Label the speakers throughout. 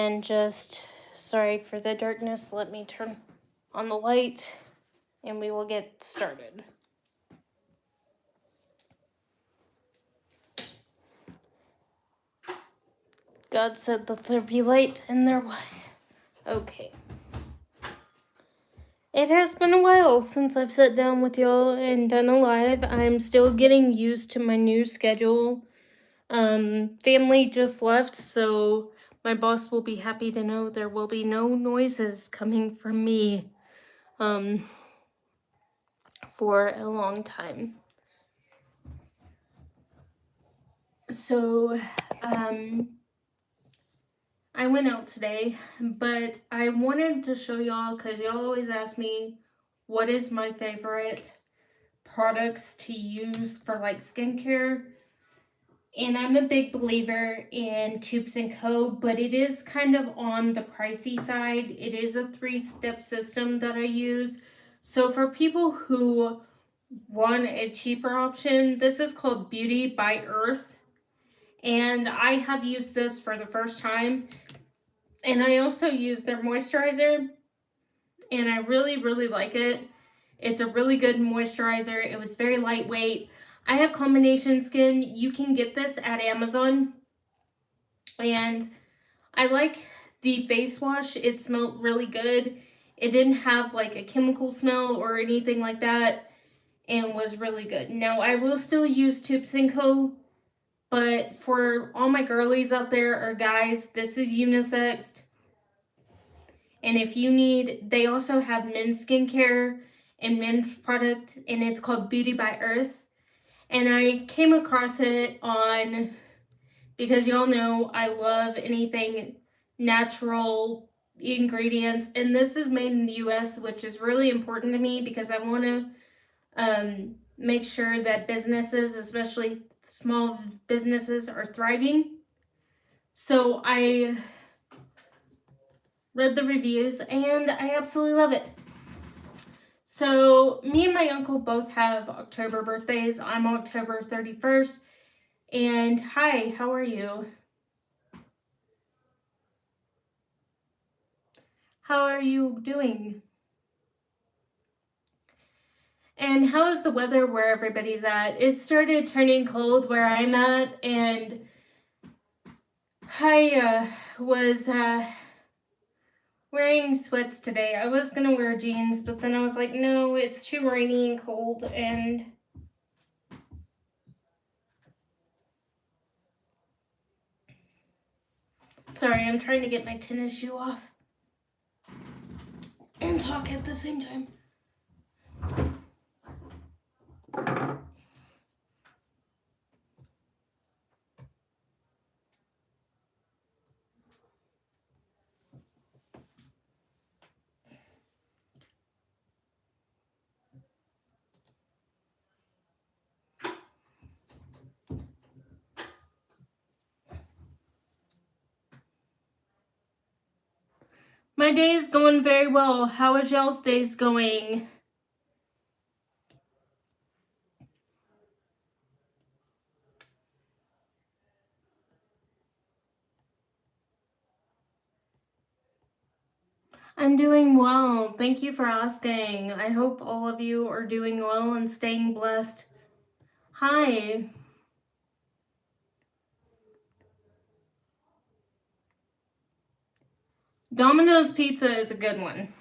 Speaker 1: and just, sorry for the darkness, let me turn on the light and we will get started. God said that there be light, and there was. Okay. It has been a while since I've sat down with y'all and done a live. I'm still getting used to my new schedule. Family just left, so my boss will be happy to know there will be no noises coming from me, for a long time. So, I went out today, but I wanted to show y'all, because y'all always ask me what is my favorite products to use for like skincare. And I'm a big believer in Tubes & Co, but it is kind of on the pricey side. It is a 3-step system that I use. So for people who want a cheaper option, this is called Beauty by Earth. And I have used this for the first time. And I also use their moisturizer, and I really, really like it. It's a really good moisturizer. It was very lightweight. I have combination skin. You can get this at Amazon. And I like the face wash. It smelled really good. It didn't have like a chemical smell or anything like that, and was really good. Now, I will still use Tubes & Co, but for all my girlies out there or guys, this is unisex. And if you need, they also have men's skincare and men's product, and it's called Beauty by Earth. And I came across it on, because y'all know I love anything natural ingredients, and this is made in the US, which is really important to me because I want to make sure that businesses, especially small businesses, are thriving. So I read the reviews, and I absolutely love it. So me and my uncle both have October birthdays. I'm October 31st. And hi, how are you? How are you doing? And how is the weather where everybody's at? It started turning cold where I'm at, and I was wearing sweats today. I was gonna wear jeans, but then I was like, no, it's too rainy and cold, and sorry, I'm trying to get my tennis shoe off and talk at the same time. My day's going very well. How is y'all's days going? I'm doing well. Thank you for asking. I hope all of you are doing well and staying blessed. Hi. Domino's Pizza is a good one.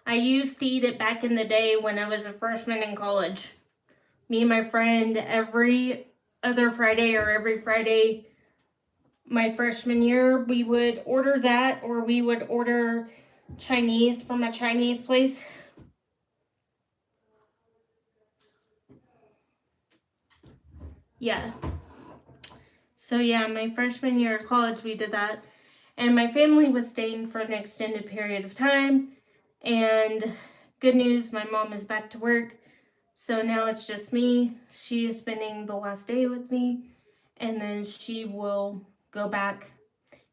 Speaker 1: I used to eat it back in the day when I was a freshman in college. Me and my friend, every other Friday or every Friday my freshman year, we would order that, or we would order Chinese from a Chinese place. Yeah. So yeah, my freshman year of college, we did that. And my family was staying for an extended period of time. And good news, my mom is back to work. So now it's just me. She is spending the last day with me. And then she will go back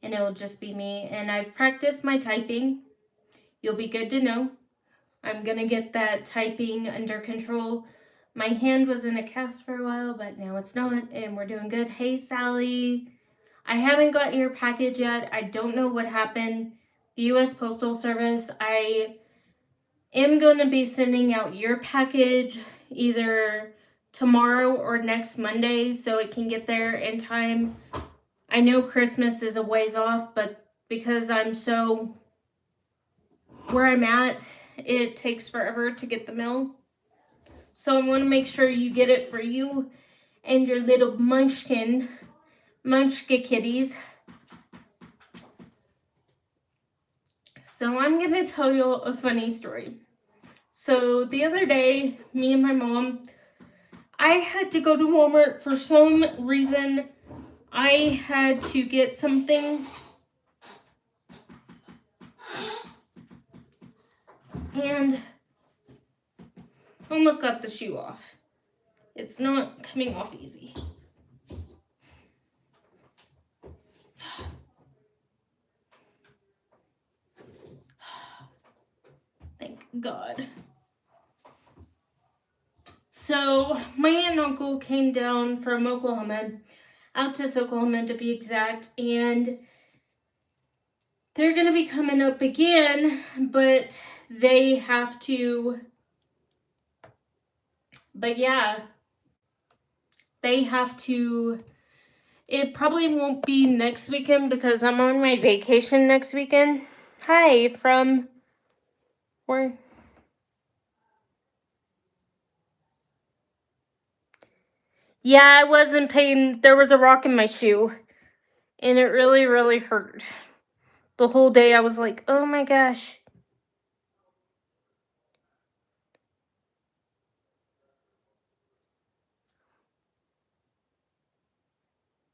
Speaker 1: and it will just be me. And I've practiced my typing. You'll be good to know. I'm going to get that typing under control. My hand was in a cast for a while, but now it's not. And we're doing good. Hey, Sally. I haven't gotten your package yet. I don't know what happened. The U.S. Postal Service, I am going to be sending out your package either tomorrow or next Monday so it can get there in time. I know Christmas is a ways off, but because I'm so where I'm at, it takes forever to get the mail. So I want to make sure you get it for you and your little munchka kitties. So I'm going to tell you a funny story. So the other day, me and my mom, I had to go to Walmart for some reason. I had to get something. And almost got the shoe off. It's not coming off easy. Thank God. So my aunt and uncle came down from Oklahoma, out to Oklahoma to be exact, and they're going to be coming up again, but they have to, it probably won't be next weekend because I'm on my vacation next weekend. Hi, from where? Yeah, I was in pain. There was a rock in my shoe, and it really, really hurt. The whole day I was like, oh my gosh.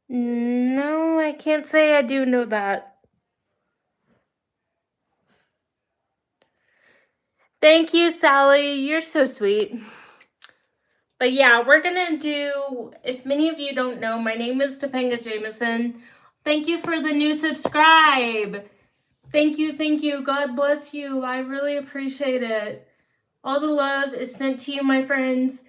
Speaker 1: No, I can't say I do know that. Thank you, Sally. You're so sweet. But yeah, we're gonna do, if many of you don't know, my name is Topanga Jameson. Thank you for the new subscribe. Thank you. God bless you. I really appreciate it. All the love is sent to you, my friends.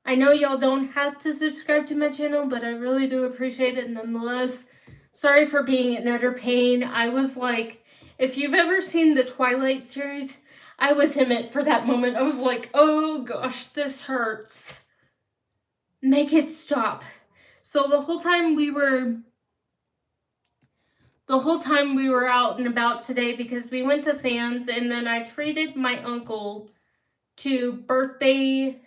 Speaker 1: I know y'all don't have to subscribe to my channel, but I really do appreciate it nonetheless. Sorry for being in utter pain. I was like, if you've ever seen the Twilight series, I was in it for that moment. I was like, oh gosh, this hurts. Make it stop. So the whole time we were out and about today, because we went to Sam's and then I treated my uncle to birthday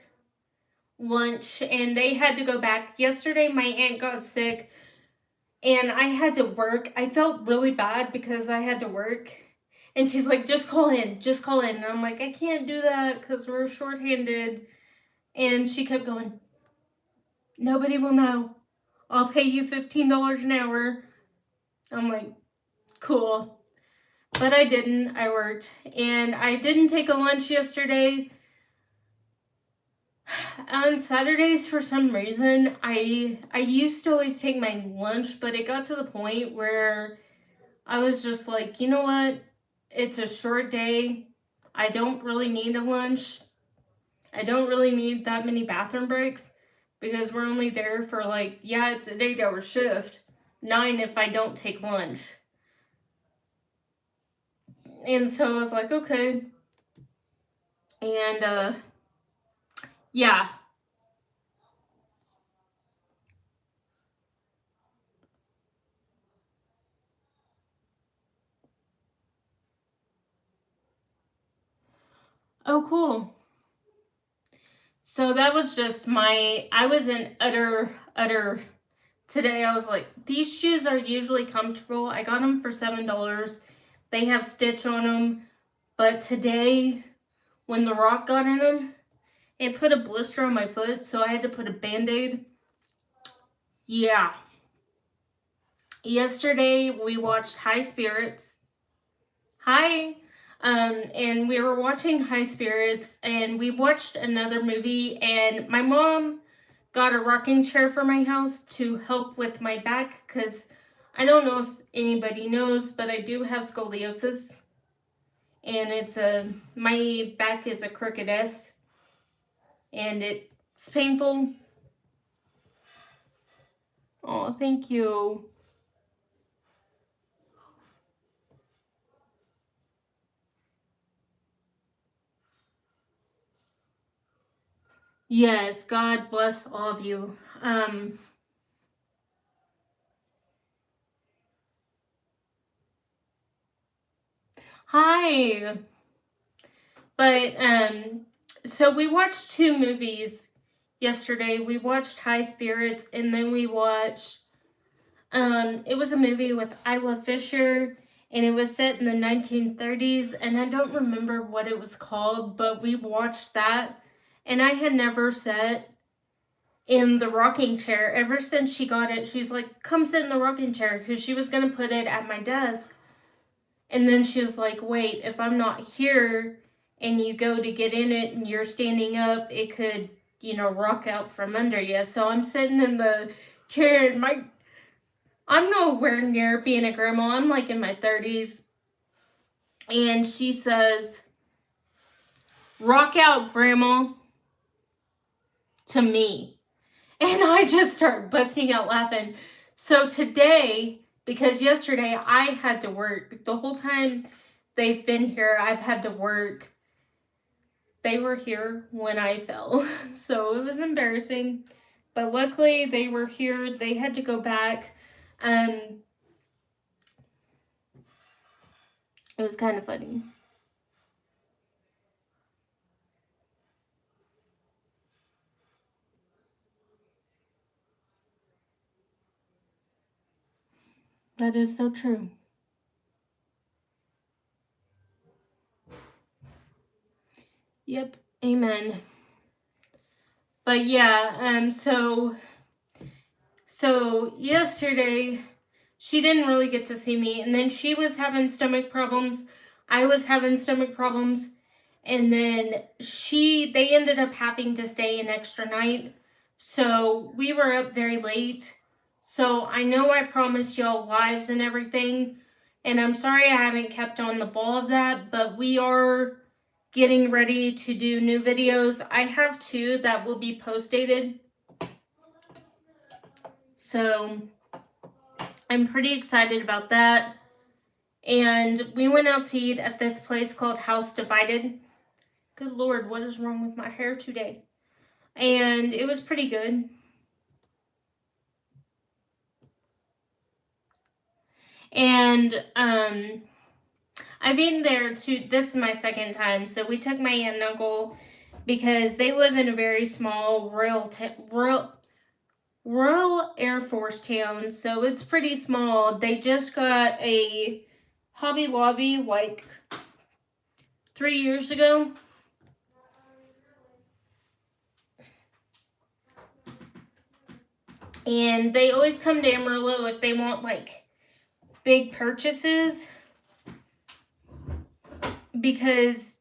Speaker 1: lunch and they had to go back. Yesterday my aunt got sick and I had to work. I felt really bad because I had to work. And she's like, just call in. And I'm like, I can't do that because we're shorthanded. And she kept going, nobody will know. I'll pay you $15 an hour. I'm like, cool. But I didn't. I worked. And I didn't take a lunch yesterday. On Saturdays, for some reason, I used to always take my lunch, but it got to the point where I was just like, you know what? It's a short day. I don't really need a lunch. I don't really need that many bathroom breaks because we're only there for like, yeah, it's an 8-hour shift. 9 if I don't take lunch. And so I was like, okay. And, yeah. Oh, cool. So that was just I was in utter, today I was like, these shoes are usually comfortable. I got them for $7. They have stitch on them. But today, when the rock got in them, it put a blister on my foot, so I had to put a Band-Aid. Yeah. Yesterday, we watched High Spirits. Hi. And we were watching High Spirits, and we watched another movie, and my mom got a rocking chair for my house to help with my back, because I don't know if anybody knows, but I do have scoliosis, and my back is a crooked S, and it's painful. Oh, thank you. Yes, God bless all of you. Hi. But so we watched two movies yesterday. We watched High Spirits, and then we watched it was a movie with Isla Fisher, and it was set in the 1930s, and I don't remember what it was called, but we watched that, and I had never sat in the rocking chair. Ever since she got it, she's like, "Come sit in the rocking chair," because she was gonna put it at my desk. And then she was like, "Wait, if I'm not here and you go to get in it and you're standing up, it could, rock out from under you." So I'm sitting in the chair, and I'm nowhere near being a grandma. I'm like in my 30s. And she says, "Rock out, grandma," to me. And I just start busting out laughing. So today, because yesterday I had to work, the whole time they've been here, I've had to work. They were here when I fell. So it was embarrassing. But luckily they were here. They had to go back. It was kind of funny. That is so true. Yep. Amen. But yeah, so yesterday she didn't really get to see me, and then she was having stomach problems. I was having stomach problems, and then they ended up having to stay an extra night. So we were up very late. So I know I promised y'all lives and everything, and I'm sorry I haven't kept on the ball of that, but we are getting ready to do new videos. I have two that will be post dated. So I'm pretty excited about that. And we went out to eat at this place called House Divided. Good Lord, what is wrong with my hair today? And it was pretty good. And I've eaten there too. This is my second time. So we took my aunt and uncle because they live in a very small rural Air Force town. So it's pretty small. They just got a Hobby Lobby like 3 years ago. And they always come to Amarillo if they want like big purchases, because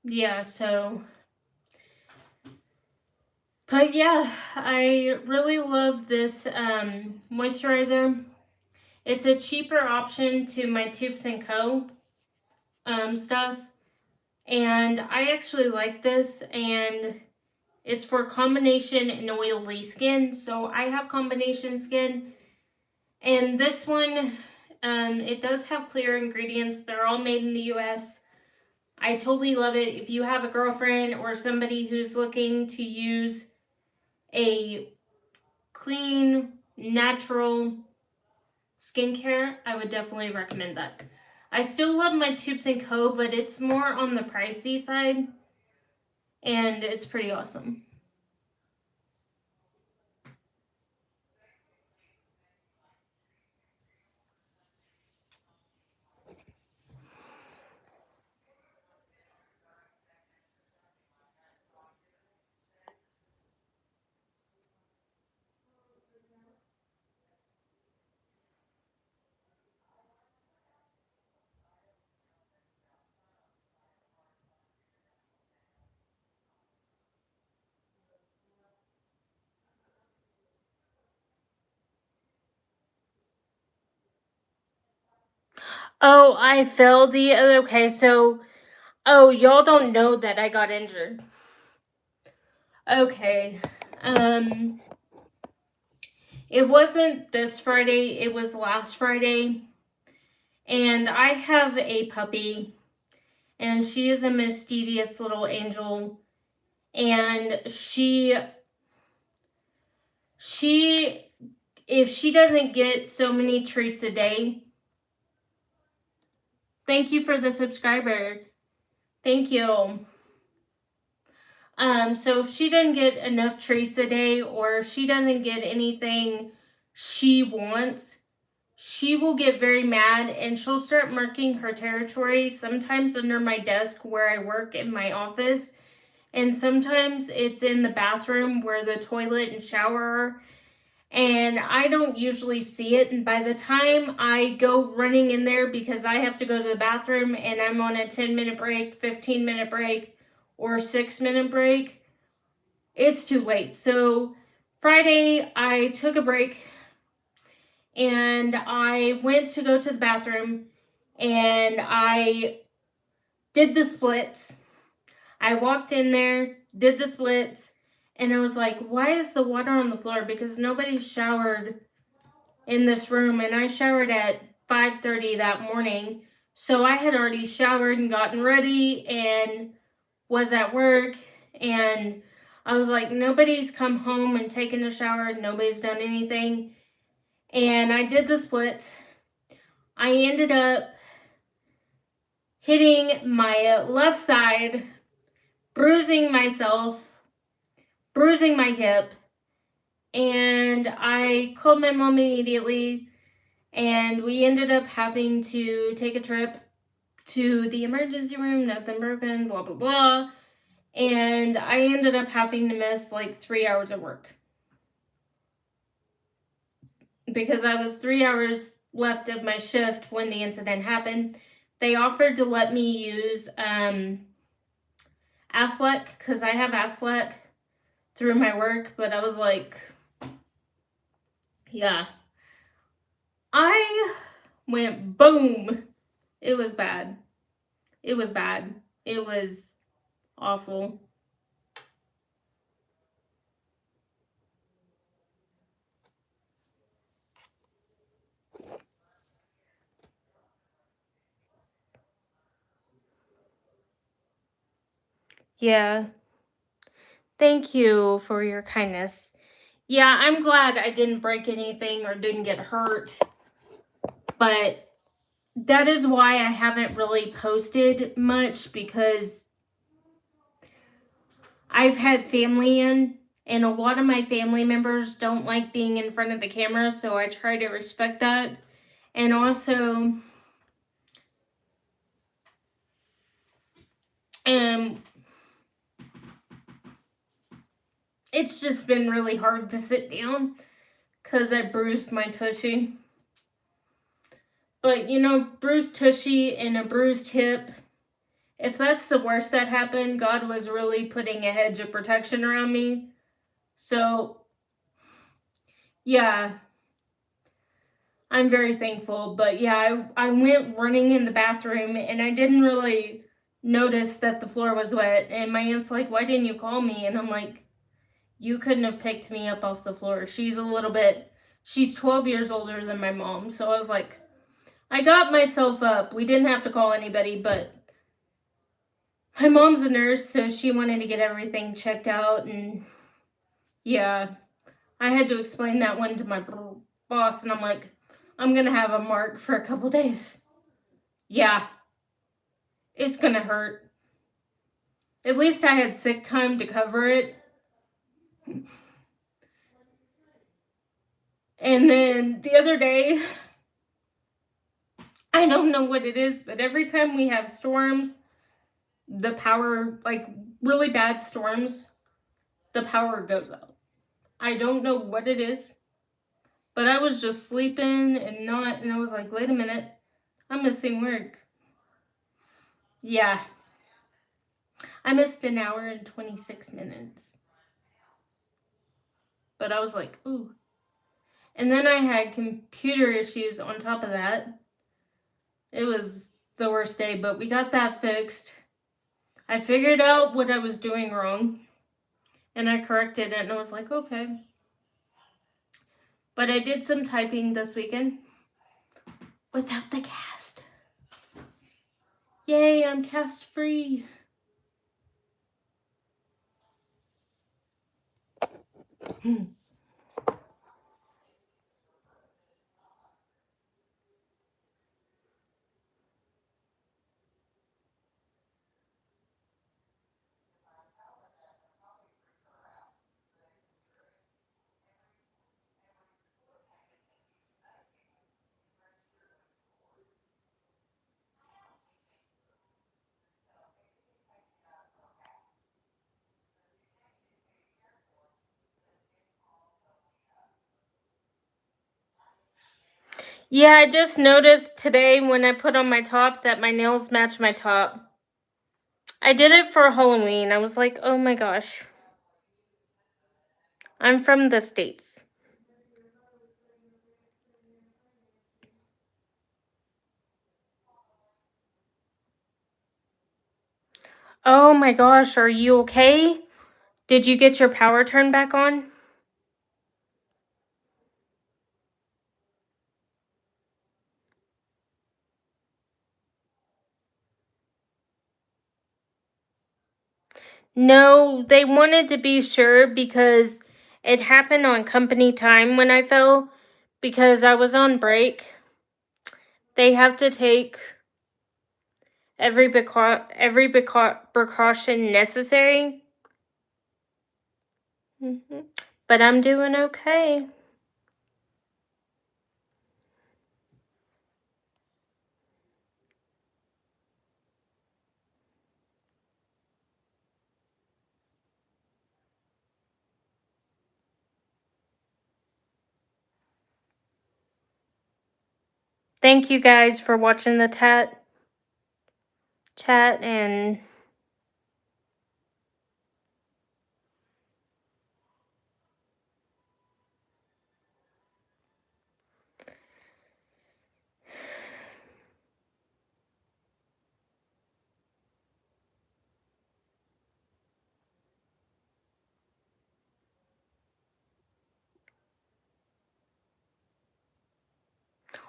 Speaker 1: yeah, so but yeah, I really love this moisturizer. It's a cheaper option to my Tubes and Co stuff, and I actually like this, and it's for combination and oily skin. So I have combination skin, and this one, it does have clear ingredients. They're all made in the US. I totally love it. If you have a girlfriend or somebody who's looking to use a clean, natural skincare, I would definitely recommend that. I still love my Tubes and Co, but it's more on the pricey side, and it's pretty awesome. Oh, I fell the other. Okay, so Oh, y'all don't know that I got injured. Okay. It wasn't this Friday, it was last Friday. And I have a puppy, and she is a mischievous little angel. And she if she doesn't get so many treats a day, thank you for the subscriber. Thank you. So if she doesn't get enough treats a day, or if she doesn't get anything she wants, she will get very mad and she'll start marking her territory, sometimes under my desk where I work in my office, and sometimes it's in the bathroom where the toilet and shower are. And I don't usually see it, and by the time I go running in there because I have to go to the bathroom and I'm on a 10-minute break, 15-minute break, or 6-minute break, it's too late. So Friday I took a break and I went to go to the bathroom and I did the splits. I walked in there, did the splits, and I was like, why is the water on the floor? Because nobody showered in this room, and I showered at 5:30 that morning. So I had already showered and gotten ready and was at work, and I was like, nobody's come home and taken a shower, nobody's done anything. And I did the splits. I ended up hitting my left side, bruising myself, bruising my hip, and I called my mom immediately, and we ended up having to take a trip to the emergency room, nothing broken, blah, blah, blah. And I ended up having to miss like 3 hours of work because I was 3 hours left of my shift when the incident happened. They offered to let me use Aflac because I have Aflac through my work, but I was like, yeah. I went boom. It was bad. It was bad. It was awful. Yeah. Thank you for your kindness. Yeah, I'm glad I didn't break anything or didn't get hurt. But that is why I haven't really posted much, because I've had family in, and a lot of my family members don't like being in front of the camera, so I try to respect that. And also, it's just been really hard to sit down because I bruised my tushy. But, you know, bruised tushy and a bruised hip, if that's the worst that happened, God was really putting a hedge of protection around me. So, yeah, I'm very thankful. But yeah, I went running in the bathroom and I didn't really notice that the floor was wet. And my aunt's like, why didn't you call me? And I'm like, you couldn't have picked me up off the floor. She's 12 years older than my mom. So I was like, I got myself up. We didn't have to call anybody, but my mom's a nurse, so she wanted to get everything checked out. And yeah, I had to explain that one to my boss, and I'm like, I'm gonna have a mark for a couple days. Yeah, it's gonna hurt. At least I had sick time to cover it. And then the other day, I don't know what it is, but every time we have storms, the power, like really bad storms, the power goes out. I don't know what it is, but I was just sleeping and I was like, wait a minute, I'm missing work. Yeah. I missed an hour and 26 minutes. But I was like, ooh. And then I had computer issues on top of that. It was the worst day, but we got that fixed. I figured out what I was doing wrong, and I corrected it, and I was like, okay. But I did some typing this weekend without the cast. Yay, I'm cast free. Yeah, I just noticed today when I put on my top that my nails match my top. I did it for Halloween. I was like, oh my gosh. I'm from the States. Oh my gosh, are you okay? Did you get your power turned back on? No, they wanted to be sure because it happened on company time when I fell because I was on break. They have to take every precaution necessary. But I'm doing okay. Thank you guys for watching the chat and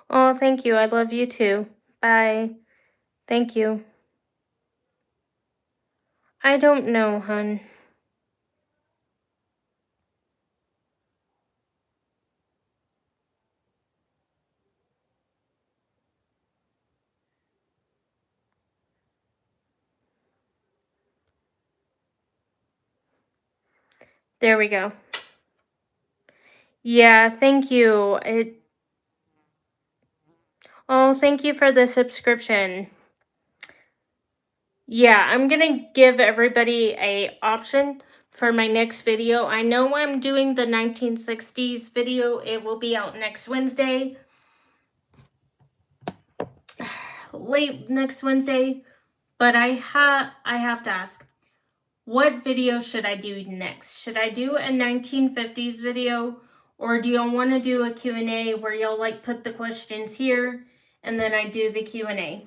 Speaker 1: oh, thank you. I love you too. Bye. Thank you. I don't know, hun. There we go. Yeah, thank you. Oh, thank you for the subscription. Yeah, I'm gonna give everybody a option for my next video. I know I'm doing the 1960s video. It will be out next Wednesday. Late next Wednesday. But I have to ask, what video should I do next? Should I do a 1950s video, or do y'all want to do a Q&A where y'all like put the questions here and then I do the Q&A?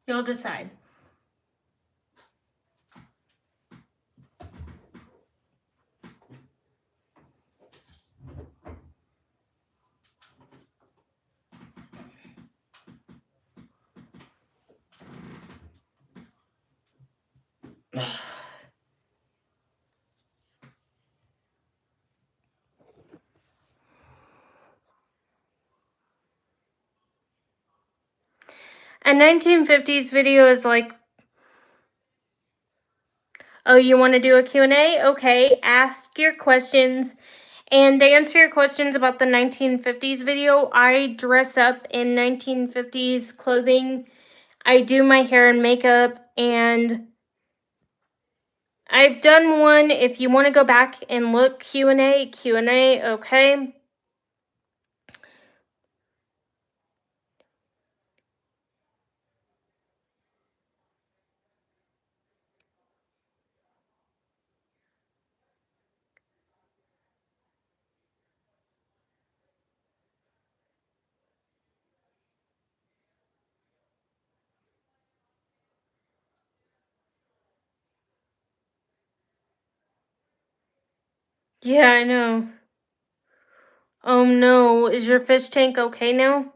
Speaker 1: You'll decide. A 1950s video is like, oh, you want to do a Q&A? Okay, ask your questions. And to answer your questions about the 1950s video, I dress up in 1950s clothing. I do my hair and makeup, and I've done one. If you want to go back and look, Q&A, okay? Yeah, I know. Oh no, is your fish tank okay now?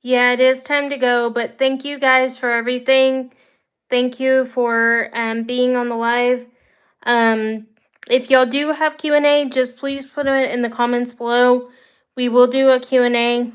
Speaker 1: Yeah, it is time to go, but thank you guys for everything. Thank you for being on the live. Um, if y'all do have Q&A, just please put it in the comments below. We will do a Q&A.